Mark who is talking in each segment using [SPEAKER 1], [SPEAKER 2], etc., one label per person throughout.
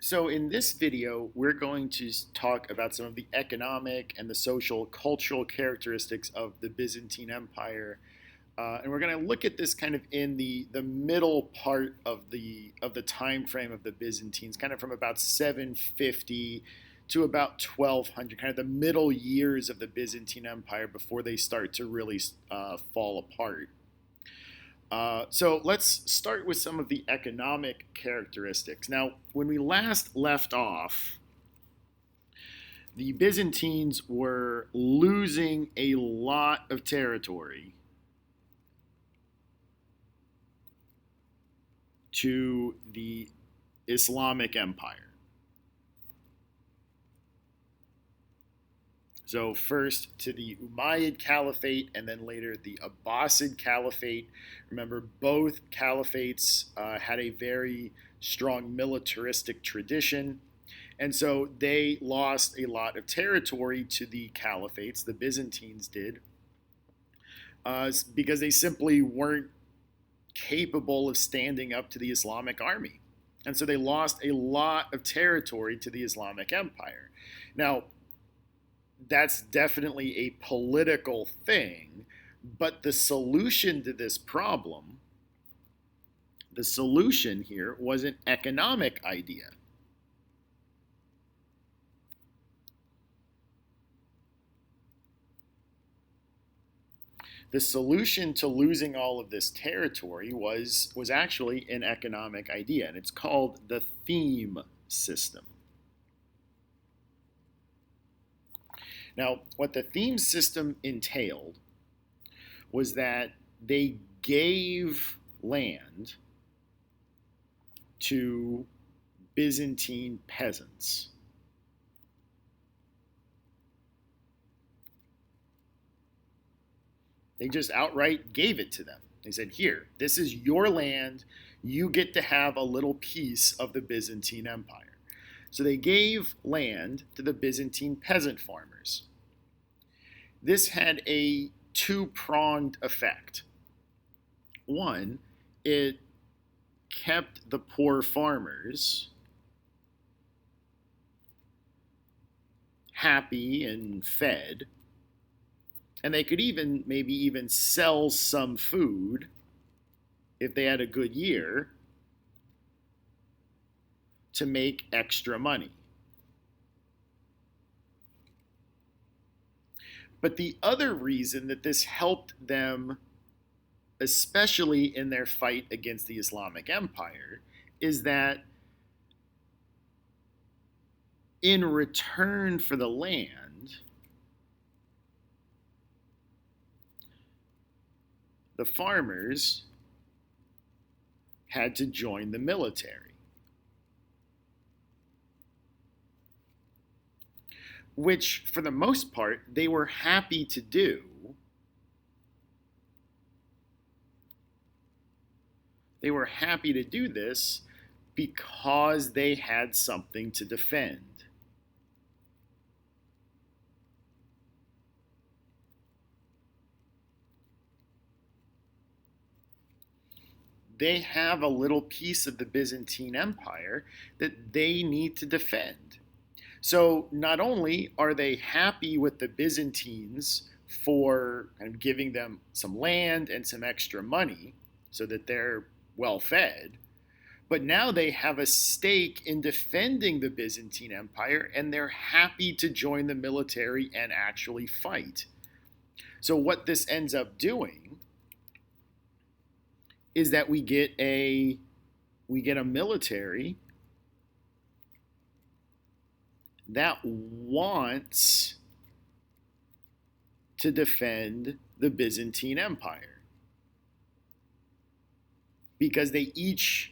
[SPEAKER 1] So in this video, we're going to talk about some of the economic and the social cultural characteristics of the Byzantine Empire. And we're going to look at this kind of in the middle part of the time frame of the Byzantines, kind of from about 750 to about 1200, kind of the middle years of the Byzantine Empire before they start to really fall apart. So let's start with some of the economic characteristics. Now, when we last left off, the Byzantines were losing a lot of territory to the Islamic Empire. So first to the Umayyad Caliphate and then later the Abbasid Caliphate. Remember, both caliphates had a very strong militaristic tradition. And so they lost a lot of territory to the caliphates, the Byzantines did, because they simply weren't capable of standing up to the Islamic army. And so they lost a lot of territory to the Islamic Empire. Now, that's definitely a political thing, but the solution to this problem, the solution here was an economic idea. The solution to losing all of this territory was actually an economic idea, and it's called the theme system. Now, what the theme system entailed was that they gave land to Byzantine peasants. They just outright gave it to them. They said, here, this is your land. You get to have a little piece of the Byzantine Empire. So they gave land to the Byzantine peasant farmers. This had a two-pronged effect. One, it kept the poor farmers happy and fed, and they could maybe even sell some food if they had a good year to make extra money. But the other reason that this helped them, especially in their fight against the Islamic Empire, is that in return for the land, the farmers had to join the military, which for the most part they were happy to do. They were happy to do this because they had something to defend. They have a little piece of the Byzantine Empire that they need to defend. So not only are they happy with the Byzantines for kind of giving them some land and some extra money so that they're well fed, but now they have a stake in defending the Byzantine Empire and they're happy to join the military and actually fight. So what this ends up doing is that we get a military that wants to defend the Byzantine Empire, because they each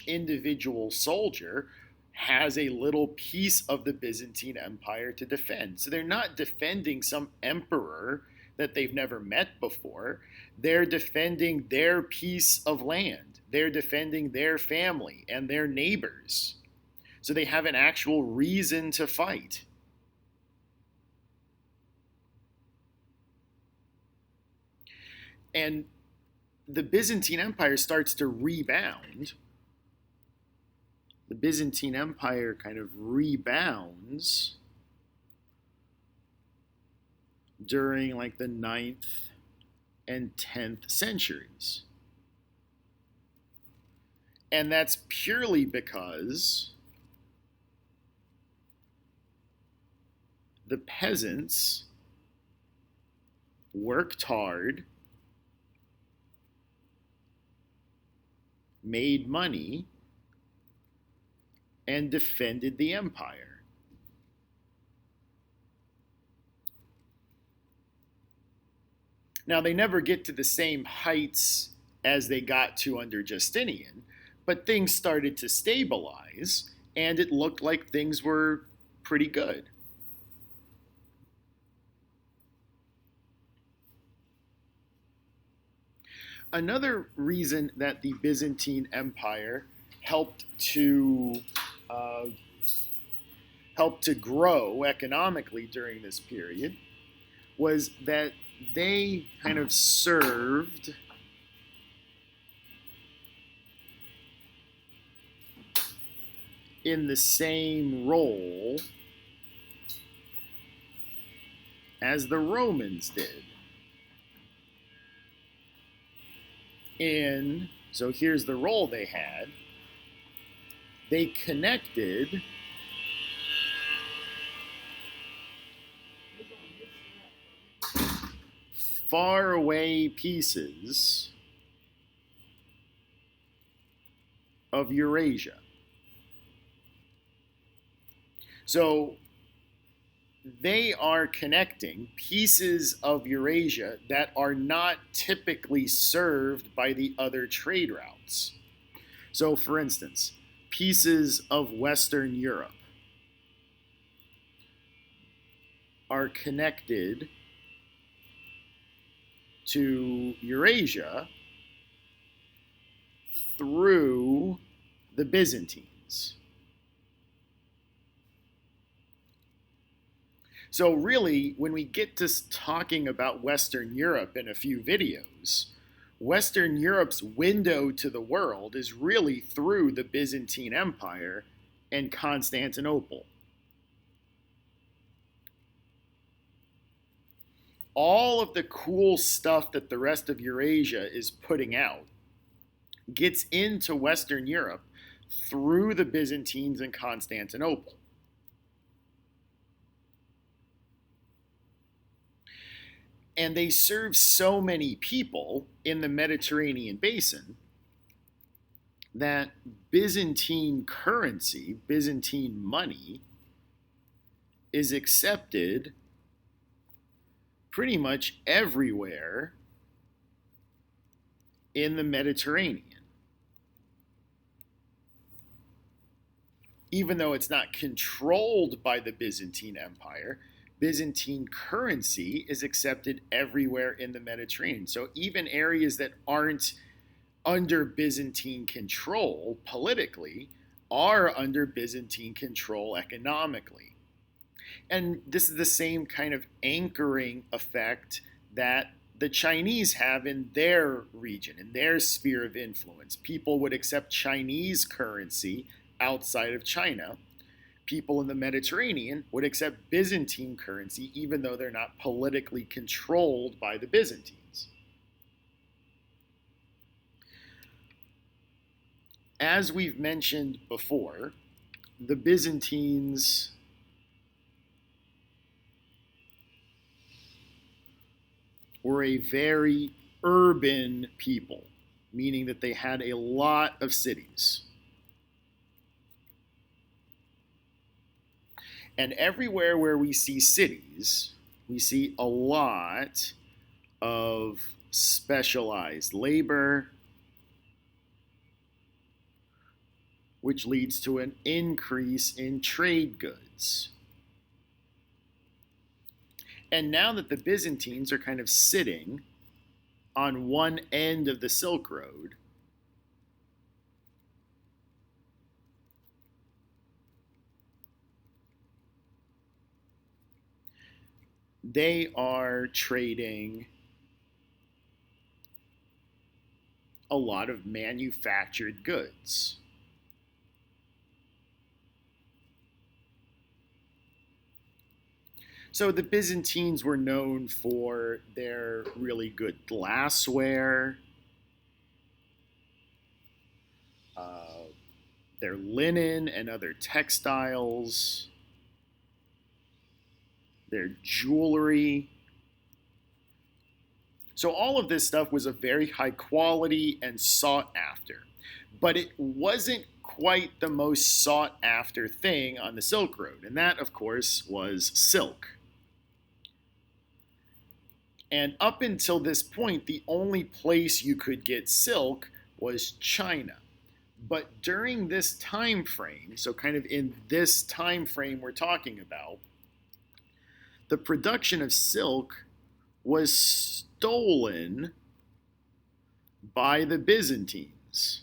[SPEAKER 1] individual soldier has a little piece of the Byzantine Empire to defend. So they're not defending some emperor that they've never met before. They're defending their piece of land. They're defending their family and their neighbors. So they have an actual reason to fight. And the Byzantine Empire starts to rebound the Byzantine Empire kind of rebounds during like the 9th and 10th centuries. And that's purely because the peasants worked hard, made money, and defended the empire. Now, they never get to the same heights as they got to under Justinian, but things started to stabilize, and it looked like things were pretty good. Another reason that the Byzantine Empire helped to grow economically during this period was that they kind of served in the same role as the Romans did. So here's the role they had. They connected faraway pieces of Eurasia. So they are connecting pieces of Eurasia that are not typically served by the other trade routes. So, for instance, pieces of Western Europe are connected to Eurasia through the Byzantines. So really, when we get to talking about Western Europe in a few videos, Western Europe's window to the world is really through the Byzantine Empire and Constantinople. All of the cool stuff that the rest of Eurasia is putting out gets into Western Europe through the Byzantines and Constantinople. And they serve so many people in the Mediterranean basin that Byzantine currency, Byzantine money, is accepted pretty much everywhere in the Mediterranean. Even though it's not controlled by the Byzantine Empire, Byzantine currency is accepted everywhere in the Mediterranean. So even areas that aren't under Byzantine control politically are under Byzantine control economically. And this is the same kind of anchoring effect that the Chinese have in their region, in their sphere of influence. People would accept Chinese currency outside of China. People in the Mediterranean would accept Byzantine currency even though they're not politically controlled by the Byzantines. As we've mentioned before, the Byzantines were a very urban people, meaning that they had a lot of cities. And everywhere where we see cities, we see a lot of specialized labor, which leads to an increase in trade goods. And now that the Byzantines are kind of sitting on one end of the Silk Road, they are trading a lot of manufactured goods. So the Byzantines were known for their really good glassware, uh, their linen and other textiles, their jewelry. So all of this stuff was of very high quality and sought after. But it wasn't quite the most sought after thing on the Silk Road, and that, of course, was silk. And up until this point, the only place you could get silk was China. But during this time frame, so kind of in this time frame we're talking about, the production of silk was stolen by the Byzantines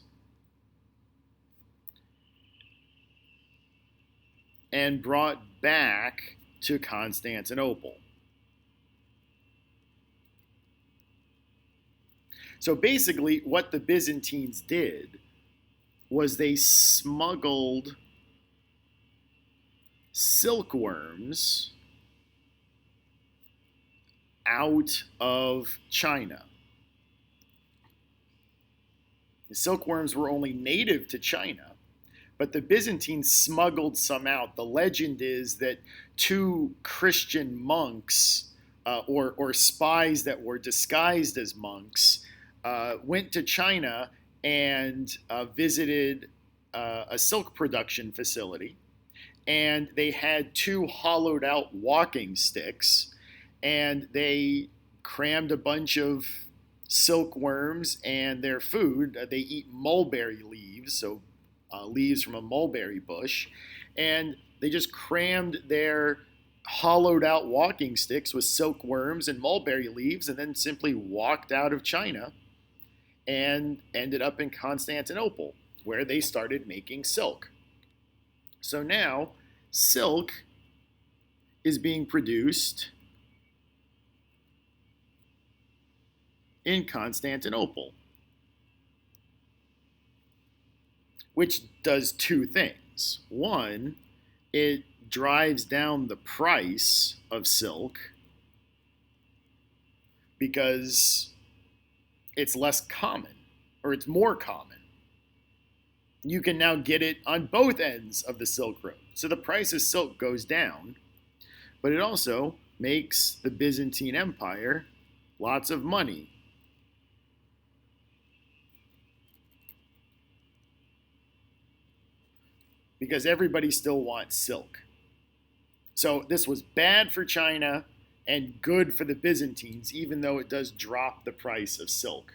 [SPEAKER 1] and brought back to Constantinople. So basically, what the Byzantines did was they smuggled silkworms out of China. The silkworms were only native to China, but the Byzantines smuggled some out. The legend is that two Christian monks or spies that were disguised as monks went to China and visited a silk production facility. And they had two hollowed out walking sticks, and they crammed a bunch of silkworms and their food. They eat mulberry leaves, so leaves from a mulberry bush, and they just crammed their hollowed out walking sticks with silkworms and mulberry leaves, and then simply walked out of China and ended up in Constantinople, where they started making silk. So now, silk is being produced in Constantinople, which does two things. One, it drives down the price of silk because it's less common, or it's more common. You can now get it on both ends of the Silk Road. So the price of silk goes down, but it also makes the Byzantine Empire lots of money. Because everybody still wants silk. So this was bad for China and good for the Byzantines, even though it does drop the price of silk.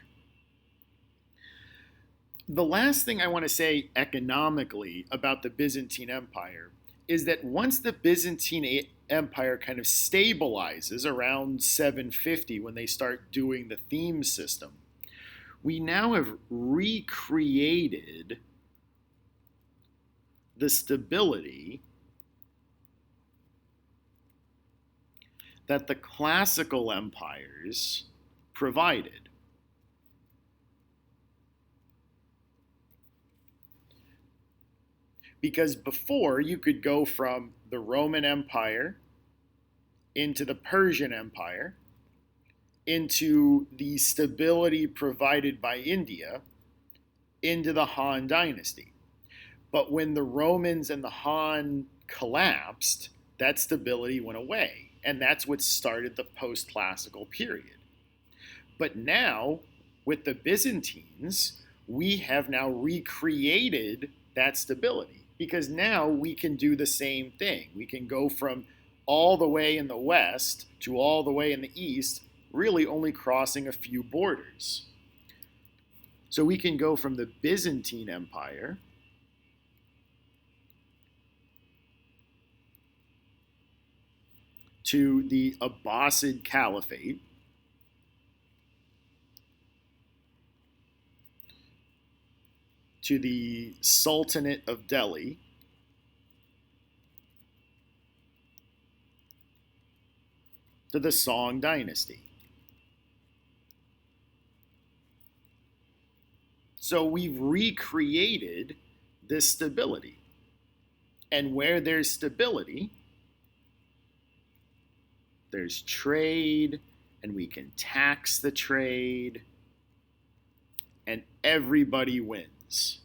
[SPEAKER 1] The last thing I want to say economically about the Byzantine Empire is that once the Byzantine Empire kind of stabilizes around 750, when they start doing the theme system, we now have recreated the stability that the classical empires provided. Because before, you could go from the Roman Empire into the Persian Empire, into the stability provided by India, into the Han Dynasty. But when the Romans and the Han collapsed, that stability went away. And that's what started the post-classical period. But now, with the Byzantines, we have now recreated that stability. Because now we can do the same thing. We can go from all the way in the west to all the way in the east, really only crossing a few borders. So we can go from the Byzantine Empire to the Abbasid Caliphate, to the Sultanate of Delhi, to the Song Dynasty. So we've recreated this stability. And where there's stability, there's trade, and we can tax the trade, and everybody wins.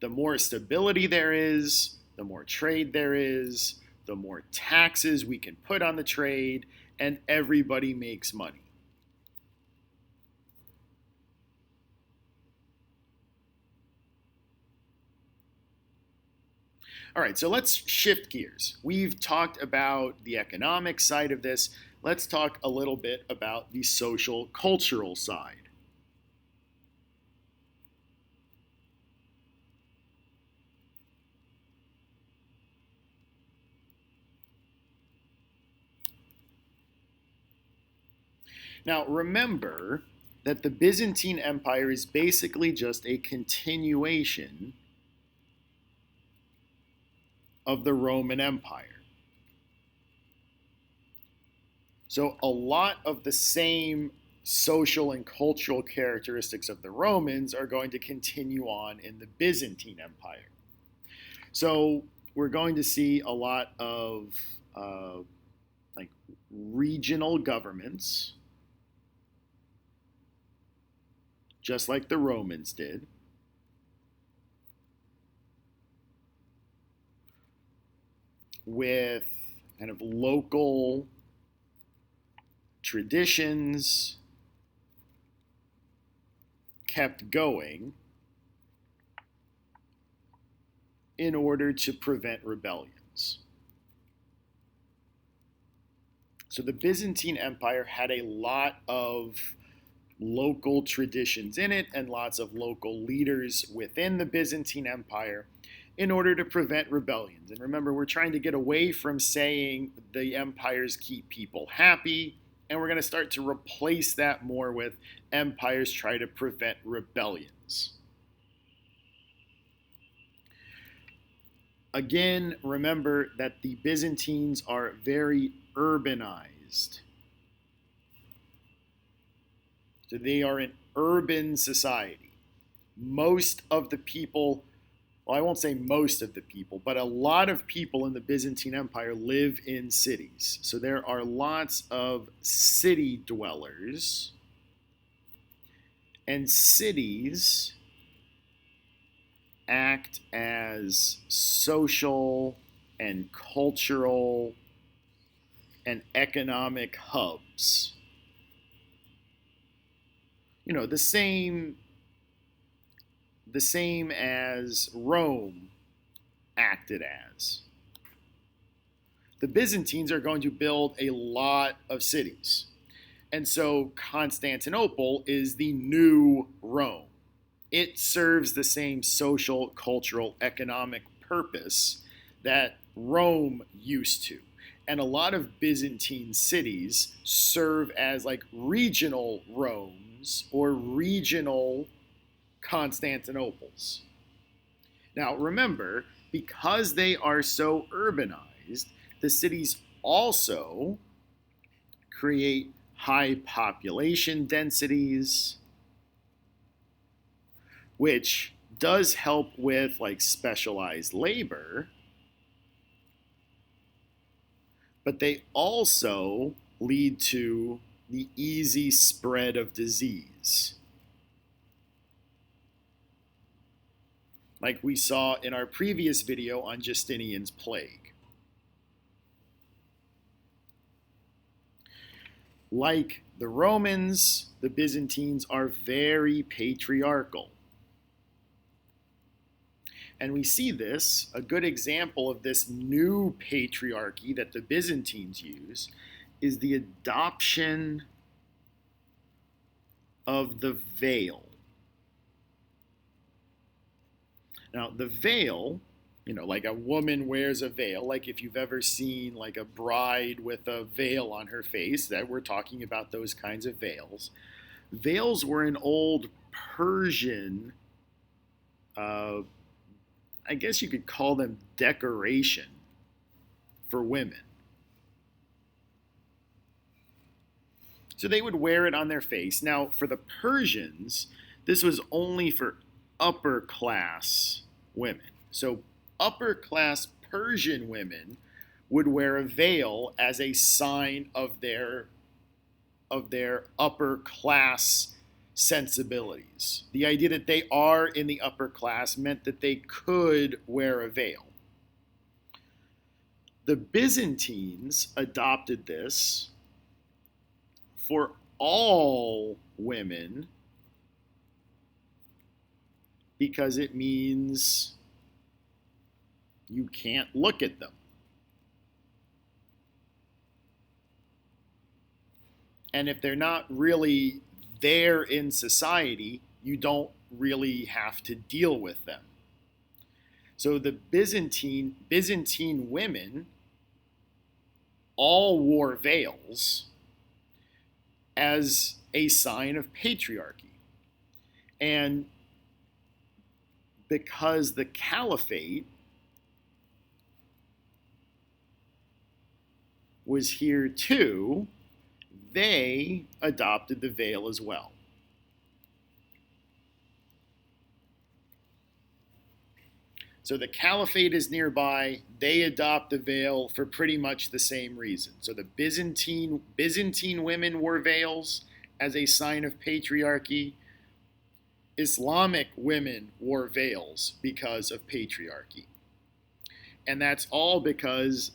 [SPEAKER 1] The more stability there is, the more trade there is, the more taxes we can put on the trade, and everybody makes money. All right, so let's shift gears. We've talked about the economic side of this. Let's talk a little bit about the social cultural side. Now, remember that the Byzantine Empire is basically just a continuation of the Roman Empire. So a lot of the same social and cultural characteristics of the Romans are going to continue on in the Byzantine Empire. So we're going to see a lot of like regional governments, just like the Romans did. With kind of local traditions kept going in order to prevent rebellions. So the Byzantine Empire had a lot of local traditions in it and lots of local leaders within the Byzantine Empire in order to prevent rebellions. And remember, we're trying to get away from saying the empires keep people happy, and we're going to start to replace that more with empires try to prevent rebellions. Again, remember that the Byzantines are very urbanized. So they are an urban society. Most of the people, well, I won't say most of the people, but a lot of people in the Byzantine Empire live in cities. So there are lots of city dwellers. And cities act as social and cultural and economic hubs. You know, the same as Rome acted as. The Byzantines are going to build a lot of cities. And so Constantinople is the new Rome. It serves the same social, cultural, economic purpose that Rome used to. And a lot of Byzantine cities serve as like regional Romes or regional Constantinoples. Now remember, because they are so urbanized, the cities also create high population densities, which does help with like specialized labor, but they also lead to the easy spread of disease. Like we saw in our previous video on Justinian's plague. Like the Romans, the Byzantines are very patriarchal. And we see this, a good example of this new patriarchy that the Byzantines use is the adoption of the veil. Now, the veil, you know, like a woman wears a veil, like if you've ever seen like a bride with a veil on her face, that we're talking about those kinds of veils. Veils were an old Persian, I guess you could call them decoration for women. So they would wear it on their face. Now, for the Persians, this was only for upper class women. So upper class Persian women would wear a veil as a sign of their upper class sensibilities. The idea that they are in the upper class meant that they could wear a veil. The Byzantines adopted this for all women because it means you can't look at them. And if they're not really there in society, you don't really have to deal with them. So the Byzantine women all wore veils as a sign of patriarchy. And because the caliphate was here too, they adopted the veil as well. So the caliphate is nearby. They adopt the veil for pretty much the same reason. So the Byzantine women wore veils as a sign of patriarchy. Islamic women wore veils because of patriarchy. And that's all because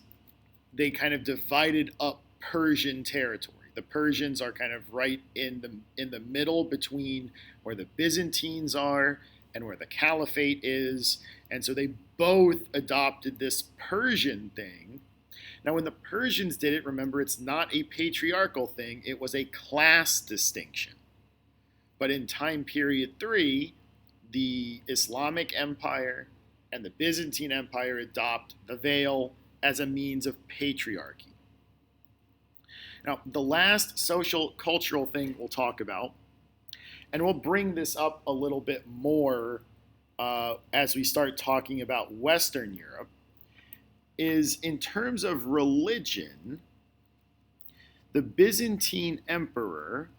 [SPEAKER 1] they kind of divided up Persian territory. The Persians are kind of right in the middle between where the Byzantines are and where the caliphate is. And so they both adopted this Persian thing. Now, when the Persians did it, remember, it's not a patriarchal thing. It was a class distinction. But in time period 3, the Islamic Empire and the Byzantine Empire adopt the veil as a means of patriarchy. Now, the last social cultural thing we'll talk about, and we'll bring this up a little bit more as we start talking about Western Europe, is in terms of religion, the Byzantine emperor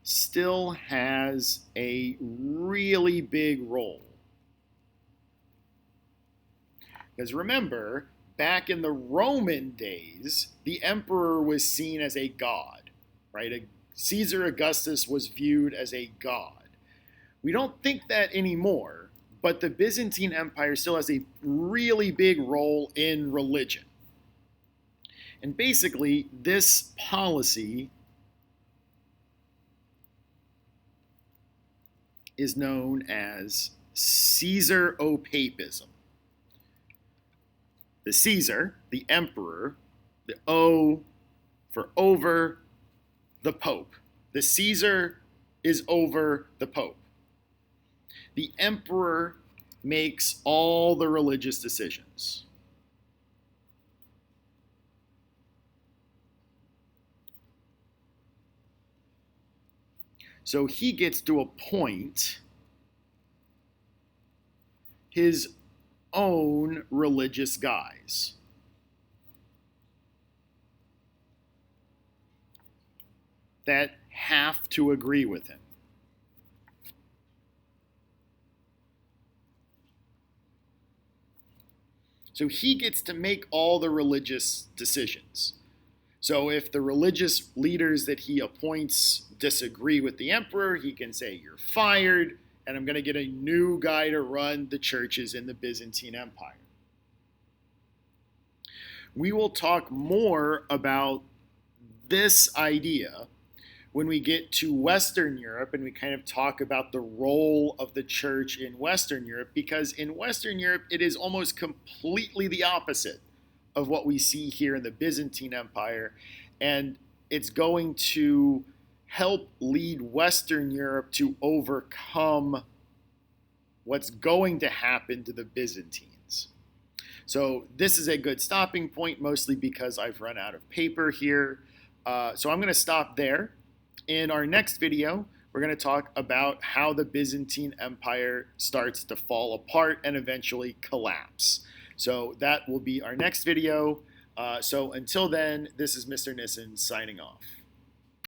[SPEAKER 1] still has a really big role. Because remember, back in the Roman days, the emperor was seen as a god, right? Caesar Augustus was viewed as a god. We don't think that anymore, but the Byzantine Empire still has a really big role in religion. And basically, this policy is known as Caesar-opapism. The Caesar, the emperor, the O for over, the Pope. The Caesar is over the Pope. The emperor makes all the religious decisions. So he gets to appoint his own religious guys. That have to agree with him. So he gets to make all the religious decisions. So if the religious leaders that he appoints disagree with the emperor, he can say, "You're fired, and I'm going to get a new guy to run the churches in the Byzantine Empire." We will talk more about this idea when we get to Western Europe and we kind of talk about the role of the church in Western Europe, because in Western Europe, it is almost completely the opposite of what we see here in the Byzantine Empire. And it's going to help lead Western Europe to overcome what's going to happen to the Byzantines. So this is a good stopping point, mostly because I've run out of paper here. So I'm going to stop there. In our next video, we're going to talk about how the Byzantine Empire starts to fall apart and eventually collapse. So that will be our next video. So until then, this is Mr. Nissen signing off.